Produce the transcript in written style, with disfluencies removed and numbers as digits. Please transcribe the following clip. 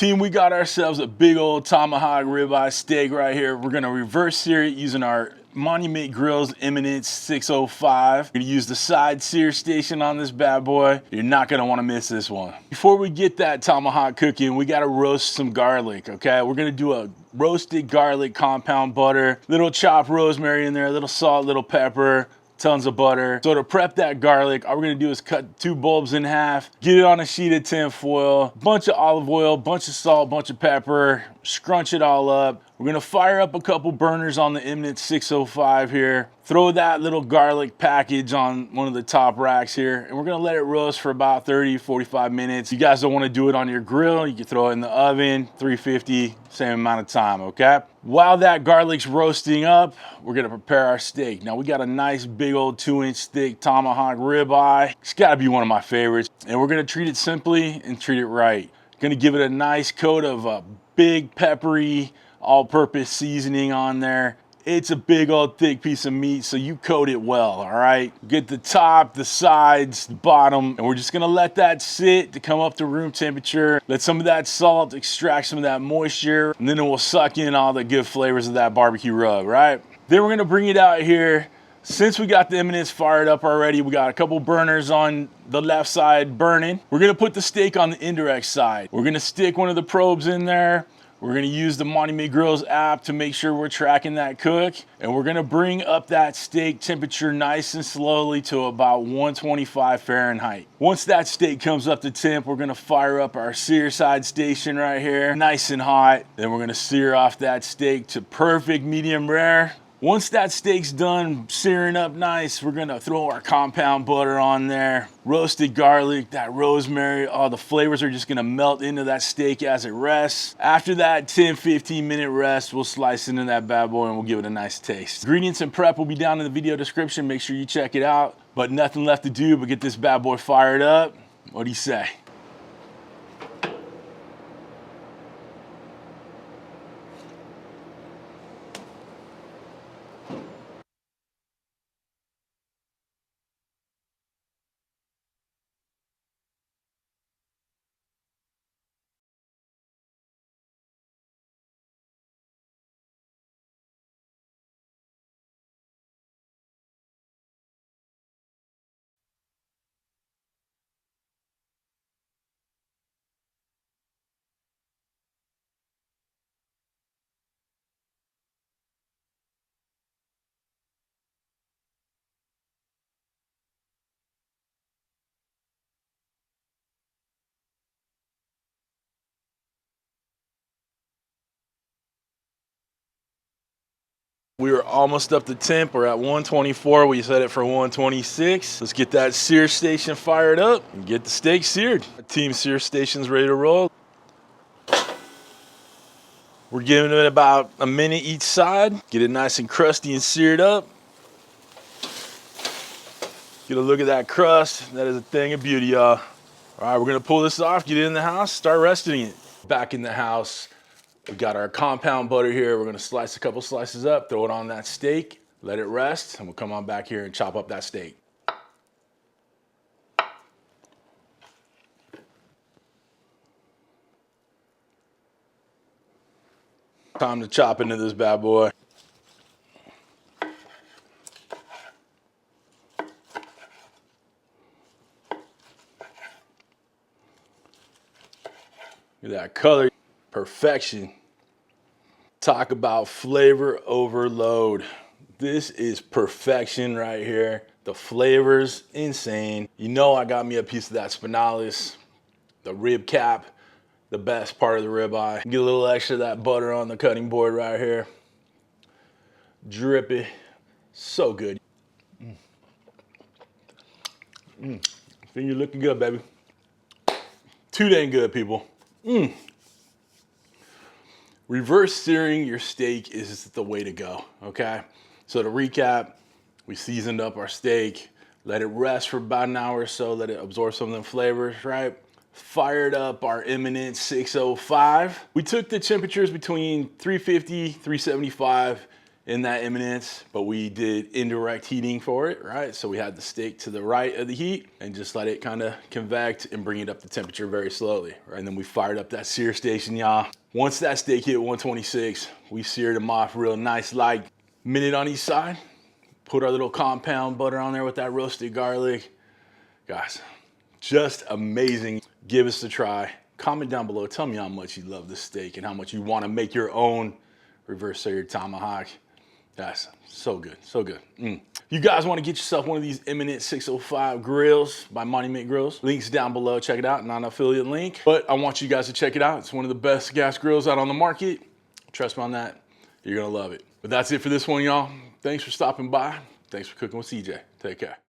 Team, we got ourselves a big old tomahawk ribeye steak right here. We're gonna reverse sear it using our Monument Grill's Eminence 605. We're gonna use the side sear station on this bad boy. You're not gonna wanna miss this one. Before we get that tomahawk cooking, we gotta roast some garlic, okay? We're gonna do a roasted garlic compound butter, little chopped rosemary in there, a little salt, little pepper, tons of butter. So to prep that garlic, all we're gonna do is cut 2 bulbs in half, get it on a sheet of tin foil, bunch of olive oil, bunch of salt, bunch of pepper, scrunch it all up. We're gonna fire up a couple burners on the Eminence 605 here, throw that little garlic package on one of the top racks here, and we're gonna let it roast for about 30-45 minutes. You guys don't wanna do it on your grill, you can throw it in the oven, 350, same amount of time, okay? While that garlic's roasting up, we're gonna prepare our steak. Now we got a nice big old 2-inch thick tomahawk ribeye. It's gotta be one of my favorites. And we're gonna treat it simply and treat it right. Gonna give it a nice coat of a big peppery all-purpose seasoning on there. It's a big old thick piece of meat, so you coat it well, all right? Get the top, the sides, the bottom, and we're just gonna let that sit to come up to room temperature. Let some of that salt extract some of that moisture, and then it will suck in all the good flavors of that barbecue rub, right? Then we're gonna bring it out here. Since we got the Eminence fired up already, we got a couple burners on the left side burning. We're gonna put the steak on the indirect side. We're gonna stick one of the probes in there. We're gonna use the Monument Grill's app to make sure we're tracking that cook. And we're gonna bring up that steak temperature nice and slowly to about 125 Fahrenheit. Once that steak comes up to temp, we're gonna fire up our sear side station right here, nice and hot. Then we're gonna sear off that steak to perfect medium rare. Once that steak's done searing up nice, we're gonna throw our compound butter on there, roasted garlic, that rosemary, all the flavors are just gonna melt into that steak as it rests. After that 10-15 minute rest, we'll slice into that bad boy and we'll give it a nice taste. Ingredients and prep will be down in the video description. Make sure you check it out. But nothing left to do but get this bad boy fired up. What do you say? We are almost up to temp. We're at 124. We set it for 126. Let's get that sear station fired up and get the steak seared. Team sear station's ready to roll. We're giving it about a minute each side. Get it nice and crusty and seared up. Get a look at that crust. That is a thing of beauty, y'all. All right, we're gonna pull this off, get it in the house, start resting it. Back in the house, we got our compound butter here. We're gonna slice a couple slices up, throw it on that steak, let it rest, and we'll come on back here and chop up that steak. Time to chop into this bad boy. Look at that color, perfection. Talk about flavor overload. This is perfection right here. The flavor's insane. You know I got me a piece of that spinalis, the rib cap, the best part of the ribeye. Get a little extra of that butter on the cutting board right here. Drippy, so good. I think you're looking good, baby. Too dang good, people. Reverse searing your steak is the way to go, okay? So to recap, we seasoned up our steak, let it rest for about an hour or so, let it absorb some of the flavors, right? Fired up our Eminence 605. We took the temperatures between 350, 375, in that Eminence, but we did indirect heating for it, right? So we had the steak to the right of the heat and just let it kind of convect and bring it up to temperature very slowly, right? And then we fired up that sear station, y'all. Once that steak hit 126, we seared them off real nice, like minute on each side. Put our little compound butter on there with that roasted garlic. Guys, just amazing. Give us a try. Comment down below, tell me how much you love this steak and how much you want to make your own reverse seared tomahawk. That's so good, so good. You guys want to get yourself one of these Eminence 605 grills by Monument Grills. Links down below, check it out, non-affiliate link. But I want you guys to check it out. It's one of the best gas grills out on the market. Trust me on that, you're gonna love it. But that's it for this one, y'all. Thanks for stopping by. Thanks for cooking with CJ. Take care.